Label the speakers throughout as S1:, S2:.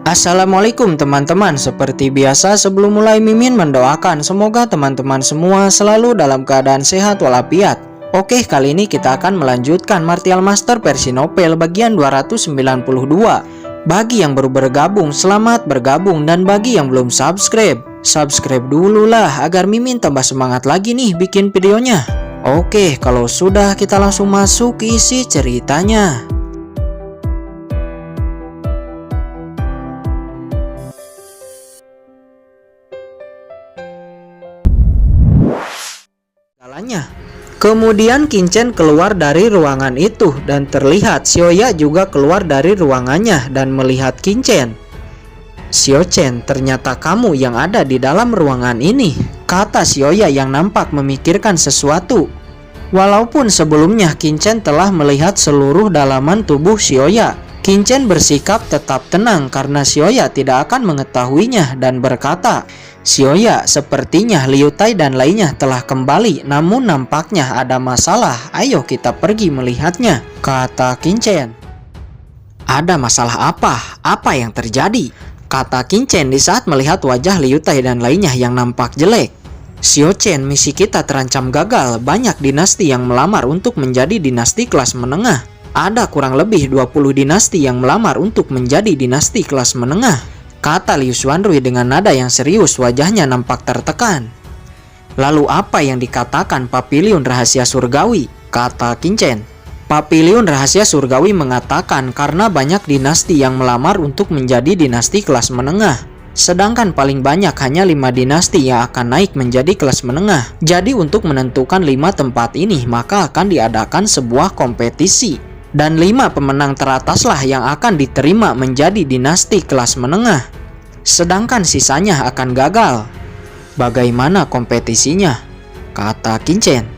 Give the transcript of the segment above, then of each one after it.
S1: Assalamualaikum teman-teman. Seperti biasa sebelum mulai Mimin mendoakan semoga teman-teman semua selalu dalam keadaan sehat walafiat. Oke, kali ini kita akan melanjutkan Martial Master versi novel bagian 292. Bagi yang baru bergabung, selamat bergabung, dan bagi yang belum subscribe dulu lah agar Mimin tambah semangat lagi nih bikin videonya. Oke, kalau sudah kita langsung masuk ke isi ceritanya. Kemudian Kinchen keluar dari ruangan itu dan terlihat Xiaoya juga keluar dari ruangannya dan melihat Kinchen. "Xiaochen, ternyata kamu yang ada di dalam ruangan ini," kata Xiaoya yang nampak memikirkan sesuatu. Walaupun sebelumnya Kinchen telah melihat seluruh dalaman tubuh Xiaoya, Kinchen bersikap tetap tenang karena Xiaoya tidak akan mengetahuinya dan berkata, "Xiaoya, sepertinya Liu Tai dan lainnya telah kembali, namun nampaknya ada masalah. Ayo kita pergi melihatnya," kata Kinchen. "Ada masalah apa? Apa yang terjadi?" kata Kinchen di saat melihat wajah Liu Tai dan lainnya yang nampak jelek. "Xiaochen, misi kita terancam gagal. Banyak dinasti yang melamar untuk menjadi dinasti kelas menengah. Ada kurang lebih 20 dinasti yang melamar untuk menjadi dinasti kelas menengah," kata Liu Xuanrui dengan nada yang serius. Wajahnya nampak tertekan. "Lalu apa yang dikatakan Papiliun Rahasia Surgawi?" kata Kinchen. "Papiliun Rahasia Surgawi mengatakan karena banyak dinasti yang melamar untuk menjadi dinasti kelas menengah, sedangkan paling banyak hanya 5 dinasti yang akan naik menjadi kelas menengah. Jadi untuk menentukan 5 tempat ini maka akan diadakan sebuah kompetisi. Dan 5 pemenang terataslah yang akan diterima menjadi dinasti kelas menengah. Sedangkan sisanya akan gagal." "Bagaimana kompetisinya?" kata Kinchen.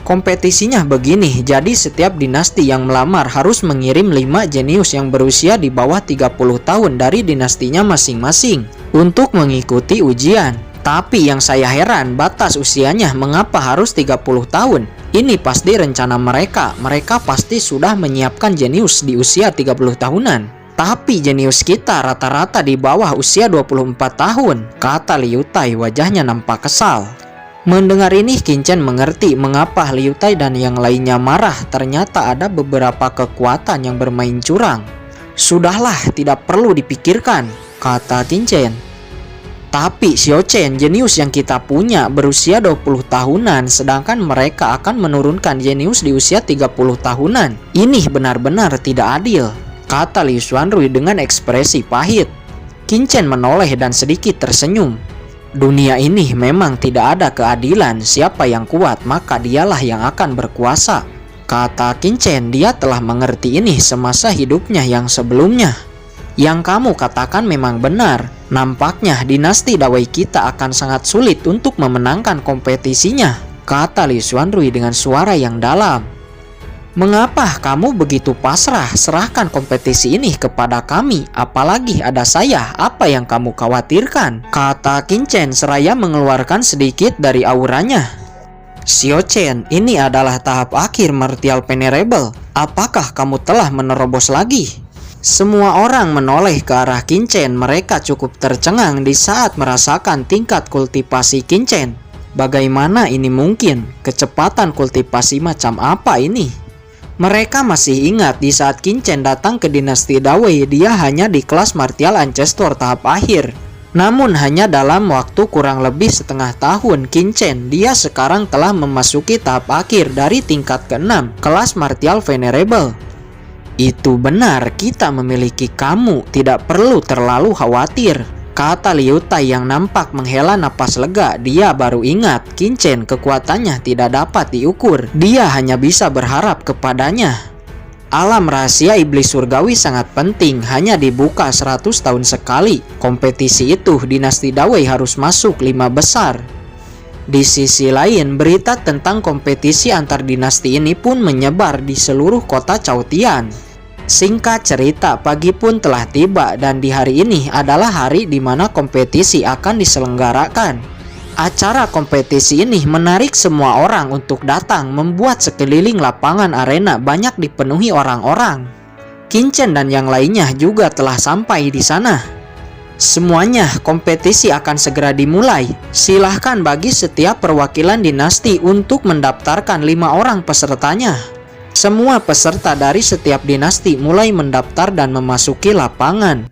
S1: "Kompetisinya begini, jadi setiap dinasti yang melamar harus mengirim 5 jenius yang berusia di bawah 30 tahun dari dinastinya masing-masing untuk mengikuti ujian. Tapi yang saya heran, batas usianya mengapa harus 30 tahun? Ini pasti rencana mereka. Mereka pasti sudah menyiapkan jenius di usia 30 tahunan. Tapi jenius kita rata-rata di bawah usia 24 tahun, kata Liu Tai. Wajahnya nampak kesal. Mendengar ini, Kinchen mengerti mengapa Liu Tai dan yang lainnya marah. Ternyata ada beberapa kekuatan yang bermain curang. "Sudahlah, tidak perlu dipikirkan," kata Kinchen. "Tapi Xiaochen, jenius yang kita punya berusia 20 tahunan, sedangkan mereka akan menurunkan jenius di usia 30 tahunan. Ini benar-benar tidak adil," kata Liu Xuanrui dengan ekspresi pahit. Kinchen menoleh dan sedikit tersenyum. "Dunia ini memang tidak ada keadilan. Siapa yang kuat maka dialah yang akan berkuasa," kata Kinchen. Dia telah mengerti ini semasa hidupnya yang sebelumnya. "Yang kamu katakan memang benar. Nampaknya dinasti Dawei kita akan sangat sulit untuk memenangkan kompetisinya," kata Liu Xuanrui dengan suara yang dalam. "Mengapa kamu begitu pasrah? Serahkan kompetisi ini kepada kami. Apalagi ada saya. Apa yang kamu khawatirkan?" kata Kinchen seraya mengeluarkan sedikit dari auranya. "Xiaochen, ini adalah tahap akhir Martial Venerable. Apakah kamu telah menerobos lagi?" Semua orang menoleh ke arah Kinchen. Mereka cukup tercengang di saat merasakan tingkat kultivasi Kinchen. Bagaimana ini mungkin? Kecepatan kultivasi macam apa ini? Mereka masih ingat di saat Kinchen datang ke dinasti Dawei, dia hanya di kelas Martial Ancestor tahap akhir. Namun hanya dalam waktu kurang lebih setengah tahun Kinchen, dia sekarang telah memasuki tahap akhir dari tingkat ke-6, kelas Martial Venerable. "Itu benar, kita memiliki kamu, tidak perlu terlalu khawatir," kata Liu Tai yang nampak menghela napas lega. Dia baru ingat Kinchen kekuatannya tidak dapat diukur. Dia hanya bisa berharap kepadanya. Alam rahasia iblis surgawi sangat penting, hanya dibuka 100 tahun sekali. Kompetisi itu dinasti Dawei harus masuk 5 besar. Di sisi lain, berita tentang kompetisi antar dinasti ini pun menyebar di seluruh kota Chaotian. Singkat cerita, pagi pun telah tiba dan di hari ini adalah hari di mana kompetisi akan diselenggarakan. Acara kompetisi ini menarik semua orang untuk datang, membuat sekeliling lapangan arena banyak dipenuhi orang-orang. Kinchen dan yang lainnya juga telah sampai di sana. Semuanya, kompetisi akan segera dimulai. Silahkan bagi setiap perwakilan dinasti untuk mendaftarkan 5 orang pesertanya. Semua peserta dari setiap dinasti mulai mendaftar dan memasuki lapangan.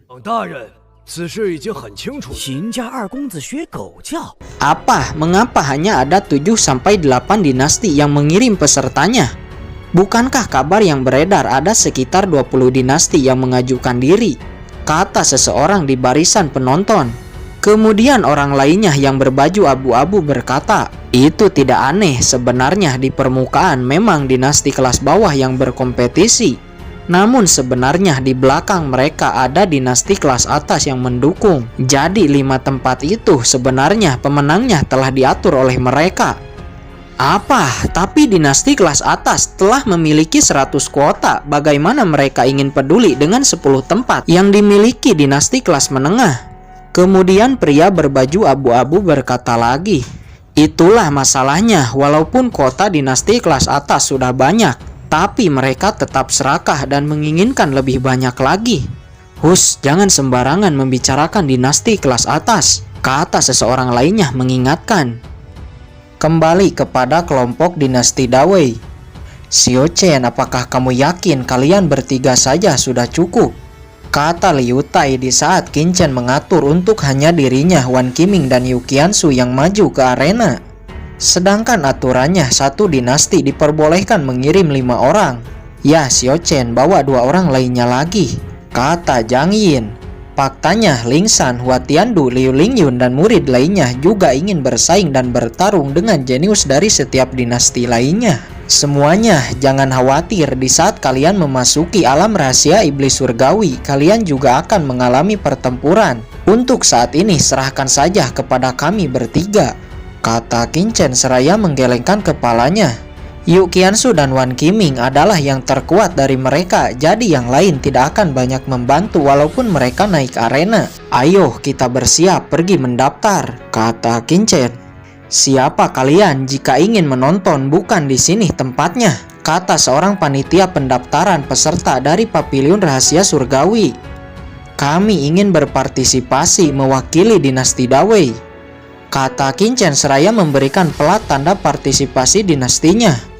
S1: Apa? Mengapa hanya ada 7-8 dinasti yang mengirim pesertanya? Bukankah kabar yang beredar ada sekitar 20 dinasti yang mengajukan diri? Kata seseorang di barisan penonton. Kemudian orang lainnya yang berbaju abu-abu berkata, itu tidak aneh, sebenarnya di permukaan memang dinasti kelas bawah yang berkompetisi. Namun sebenarnya di belakang mereka ada dinasti kelas atas yang mendukung. Jadi 5 tempat itu sebenarnya pemenangnya telah diatur oleh mereka. Apa? Tapi dinasti kelas atas telah memiliki 100 kuota. Bagaimana mereka ingin peduli dengan 10 tempat yang dimiliki dinasti kelas menengah? Kemudian pria berbaju abu-abu berkata lagi, itulah masalahnya, walaupun kuota dinasti kelas atas sudah banyak, tapi mereka tetap serakah dan menginginkan lebih banyak lagi. Hus, jangan sembarangan membicarakan dinasti kelas atas, kata seseorang lainnya mengingatkan. Kembali kepada kelompok dinasti Dawei. Xiao Chen, apakah kamu yakin kalian bertiga saja sudah cukup? Kata Liu Tai di saat Qin Chen mengatur untuk hanya dirinya, Wan Qiming dan Yu Qiansu yang maju ke arena. Sedangkan aturannya satu dinasti diperbolehkan mengirim 5 orang. Ya, Xiao Chen, bawa 2 orang lainnya lagi, kata Zhang Yin. Faktanya, Ling San, Hua Tiandu, Liu Lingyun, dan murid lainnya juga ingin bersaing dan bertarung dengan jenius dari setiap dinasti lainnya. Semuanya, jangan khawatir, di saat kalian memasuki alam rahasia iblis surgawi, kalian juga akan mengalami pertempuran. Untuk saat ini, serahkan saja kepada kami bertiga, kata Qin Chen seraya menggelengkan kepalanya. Yu Qiansu dan Wan Qiming adalah yang terkuat dari mereka, jadi yang lain tidak akan banyak membantu walaupun mereka naik arena. Ayo kita bersiap pergi mendaftar, kata Qin Chen. Siapa kalian? Jika ingin menonton, bukan di sini tempatnya, kata seorang panitia pendaftaran peserta dari Paviliun Rahasia Surgawi. Kami ingin berpartisipasi mewakili dinasti Dawei, kata Qin Chen seraya memberikan pelat tanda partisipasi dinastinya.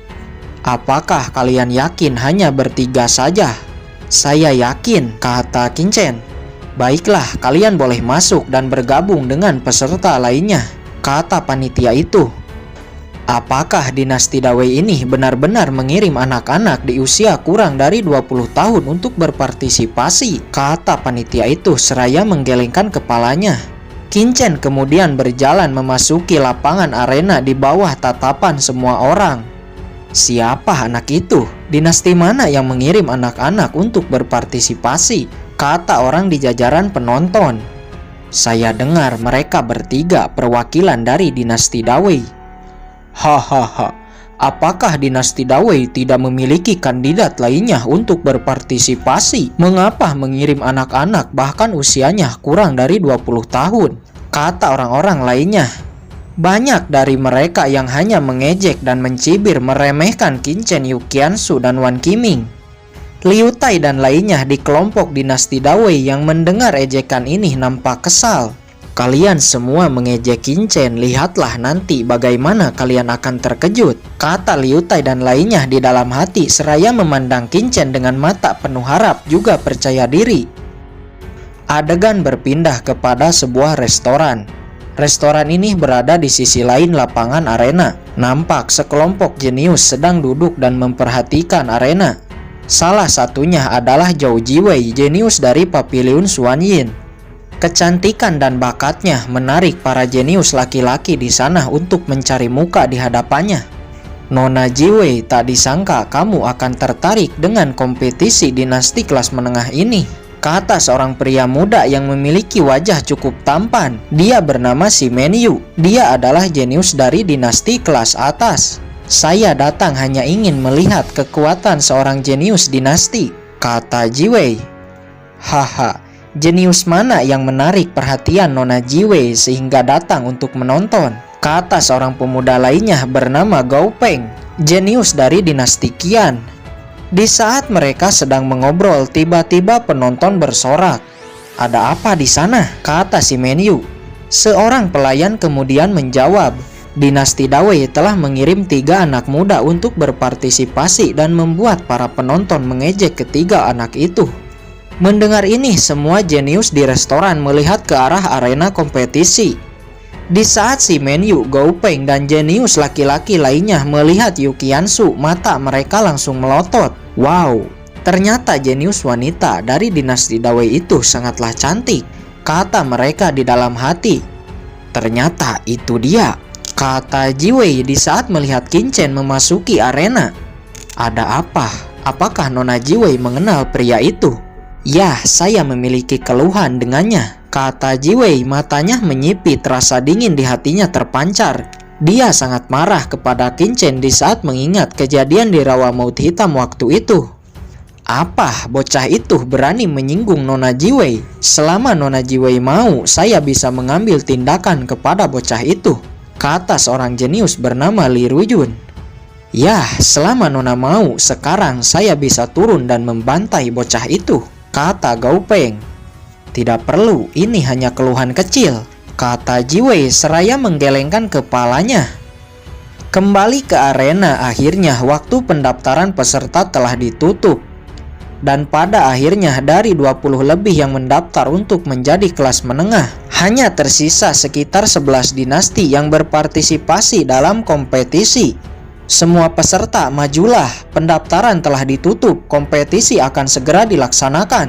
S1: Apakah kalian yakin hanya bertiga saja? Saya yakin, kata Qin Chen. Baiklah, kalian boleh masuk dan bergabung dengan peserta lainnya, kata panitia itu. Apakah dinasti Dawei ini benar-benar mengirim anak-anak di usia kurang dari 20 tahun untuk berpartisipasi? Kata panitia itu seraya menggelengkan kepalanya. Qin Chen kemudian berjalan memasuki lapangan arena di bawah tatapan semua orang. Siapa anak itu? Dinasti mana yang mengirim anak-anak untuk berpartisipasi? Kata orang di jajaran penonton. Saya dengar mereka bertiga perwakilan dari dinasti Dawei. Hahaha, apakah dinasti Dawei tidak memiliki kandidat lainnya untuk berpartisipasi? Mengapa mengirim anak-anak bahkan usianya kurang dari 20 tahun? Kata orang-orang lainnya. Banyak dari mereka yang hanya mengejek dan mencibir meremehkan Qin Chen, Yu Qiansu, dan Wan Qiming. Liu Tai dan lainnya di kelompok dinasti Dawei yang mendengar ejekan ini nampak kesal. Kalian semua mengejek Qin Chen, lihatlah nanti bagaimana kalian akan terkejut, kata Liu Tai dan lainnya di dalam hati seraya memandang Qin Chen dengan mata penuh harap juga percaya diri. Adegan berpindah kepada sebuah restoran. Restoran ini berada di sisi lain lapangan arena. Nampak sekelompok jenius sedang duduk dan memperhatikan arena. Salah satunya adalah Zhou Jiwei, jenius dari Paviliun Xuanyin. Kecantikan dan bakatnya menarik para jenius laki-laki di sana untuk mencari muka di hadapannya. Nona Jiwei, tak disangka kamu akan tertarik dengan kompetisi dinasti kelas menengah ini, kata seorang pria muda yang memiliki wajah cukup tampan. Dia bernama Si Menyu. Dia adalah jenius dari dinasti kelas atas. Saya datang hanya ingin melihat kekuatan seorang jenius dinasti, kata Jiwei. Haha, jenius mana yang menarik perhatian Nona Jiwei sehingga datang untuk menonton, kata seorang pemuda lainnya bernama Gao Peng, jenius dari dinasti Qian. Di saat mereka sedang mengobrol, tiba-tiba penonton bersorak. Ada apa di sana? Kata si Menyu. Seorang pelayan kemudian menjawab, dinasti Dawei telah mengirim 3 anak muda untuk berpartisipasi dan membuat para penonton mengejek ketiga anak itu. Mendengar ini, semua jenius di restoran melihat ke arah arena kompetisi. Di saat si Menyu, Goupeng, dan jenius laki-laki lainnya melihat Yukiansu, mata mereka langsung melotot. Wow, ternyata jenius wanita dari dinasti Dawei itu sangatlah cantik, kata mereka di dalam hati. Ternyata itu dia, kata Jiwei di saat melihat Qin Chen memasuki arena. Ada apa? Apakah Nona Jiwei mengenal pria itu? Ya, saya memiliki keluhan dengannya, kata Jiwei. Matanya menyipit, rasa dingin di hatinya terpancar. Dia sangat marah kepada Qin Chen di saat mengingat kejadian di Rawa Maut Hitam waktu itu. Apa? Bocah itu berani menyinggung Nona Jiwei? Selama Nona Jiwei mau, saya bisa mengambil tindakan kepada bocah itu, kata seorang jenius bernama Li Rujun. Ya, selama Nona mau, sekarang saya bisa turun dan membantai bocah itu, kata Goupeng. Tidak perlu, ini hanya keluhan kecil, kata Jiwei seraya menggelengkan kepalanya. Kembali ke arena, akhirnya waktu pendaftaran peserta telah ditutup. Dan pada akhirnya dari 20 lebih yang mendaftar untuk menjadi kelas menengah, hanya tersisa sekitar 11 dinasti yang berpartisipasi dalam kompetisi. Semua peserta majulah, pendaftaran telah ditutup, kompetisi akan segera dilaksanakan.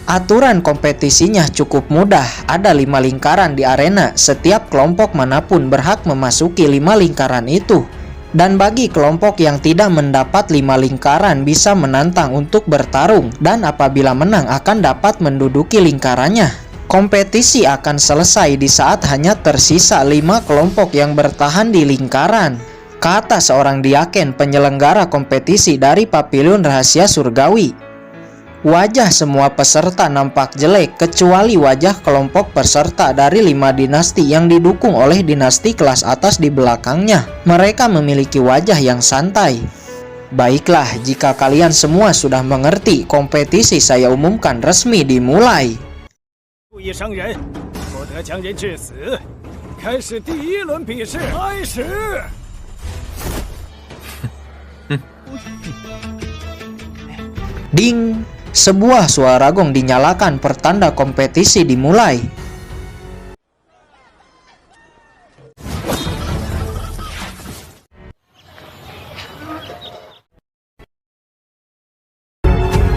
S1: Aturan kompetisinya cukup mudah, ada 5 lingkaran di arena, setiap kelompok manapun berhak memasuki 5 lingkaran itu. Dan bagi kelompok yang tidak mendapat 5 lingkaran bisa menantang untuk bertarung, dan apabila menang akan dapat menduduki lingkarannya. Kompetisi akan selesai di saat hanya tersisa 5 kelompok yang bertahan di lingkaran, kata seorang diaken penyelenggara kompetisi dari Pavilion Rahasia Surgawi. Wajah semua peserta nampak jelek kecuali wajah kelompok peserta dari 5 dinasti yang didukung oleh dinasti kelas atas di belakangnya. Mereka memiliki wajah yang santai. Baiklah, jika kalian semua sudah mengerti, kompetisi saya umumkan resmi dimulai. Ding! Sebuah suara gong dinyalakan, pertanda kompetisi dimulai.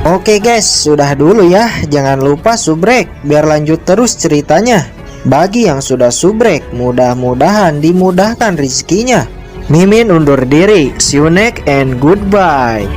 S1: Oke guys, sudah dulu ya. Jangan lupa subrek biar lanjut terus ceritanya. Bagi yang sudah subrek, mudah-mudahan dimudahkan rezekinya. Mimin undur diri. See you next and goodbye.